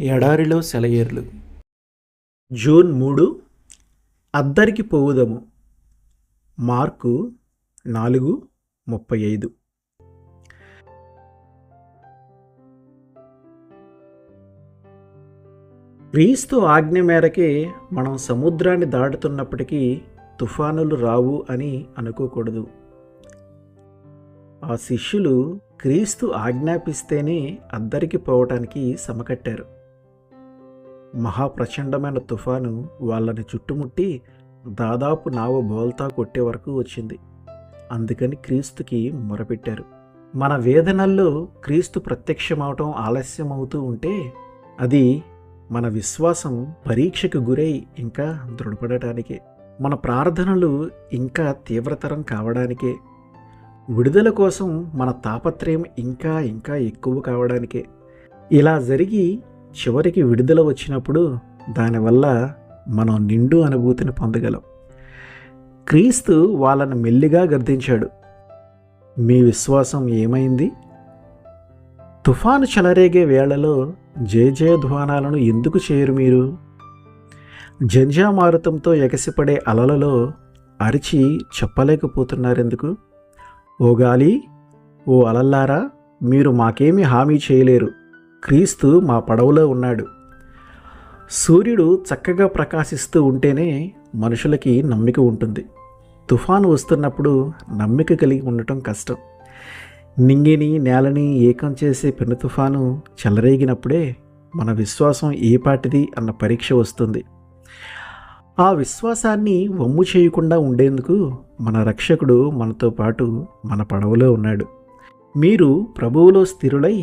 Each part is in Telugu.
ఎడారిలో సెలయేర్లు. జూన్ 3. అద్దరికి పోవుదము. మార్కు 4:35. క్రీస్తు ఆజ్ఞ మేరకే మనం సముద్రాన్ని దాటుతున్నప్పటికీ తుఫానులు రావు అని అనుకోకూడదు. ఆ శిష్యులు క్రీస్తు ఆజ్ఞాపిస్తేనే అద్దరికి పోవటానికి సమకట్టారు. మహాప్రచండమైన తుఫాను వాళ్ళని చుట్టుముట్టి దాదాపు నావ బోల్తా కొట్టే వరకు వచ్చింది. అందుకని క్రీస్తుకి మొరపెట్టారు. మన వేదనల్లో క్రీస్తు ప్రత్యక్షమవటం ఆలస్యమవుతూ ఉంటే అది మన విశ్వాసం పరీక్షకు గురై ఇంకా దృఢపడటానికే, మన ప్రార్థనలు ఇంకా తీవ్రతరం కావడానికే, విడుదల కోసం మన తాపత్రయం ఇంకా ఇంకా ఎక్కువ కావడానికే. ఇలా జరిగి చివరికి విడుదల వచ్చినప్పుడు దానివల్ల మనం నిండు అనుభూతిని పొందగలం. క్రీస్తు వాళ్ళని మెల్లిగా గద్దించాడు. మీ విశ్వాసం ఏమైంది? తుఫాను చెలరేగే వేళలో జయజయధ్వానాలను ఎందుకు చేయరు మీరు? జంజామారుతంతో ఎగసిపడే అలలలో అరిచి చెప్పలేకపోతున్నారెందుకు? ఓ గాలి, ఓ అలల్లారా, మీరు మాకేమీ హామీ చేయలేరు. క్రీస్తు మా పడవలో ఉన్నాడు. సూర్యుడు చక్కగా ప్రకాశిస్తూ ఉంటేనే మనుషులకి నమ్మిక ఉంటుంది. తుఫాను వస్తున్నప్పుడు నమ్మిక కలిగి ఉండటం కష్టం. నింగిని నేలని ఏకం చేసే పెను తుఫాను చెలరేగినప్పుడే మన విశ్వాసం ఏపాటిది అన్న పరీక్ష వస్తుంది. ఆ విశ్వాసాన్ని వమ్ము చేయకుండా ఉండేందుకు మన రక్షకుడు మనతో పాటు మన పడవలో ఉన్నాడు. మీరు ప్రభువులో స్థిరులై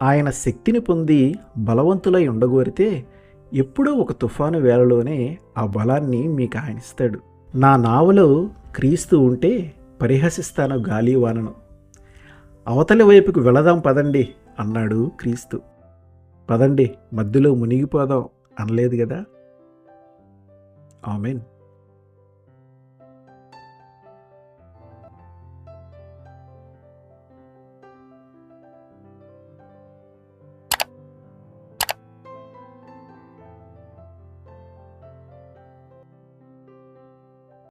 ఆయన శక్తిని పొంది బలవంతులై ఉండగోరితే ఎప్పుడో ఒక తుఫాను వేళలోనే ఆ బలాన్ని మీకు ఆయన ఇస్తాడు. నా నావలో క్రీస్తు ఉంటే పరిహసిస్తాను గాలి వానను. అవతలి వైపుకు వెళదాం పదండి అన్నాడు క్రీస్తు. పదండి మధ్యలో మునిగిపోదాం అనలేదు కదా. ఆమేన్.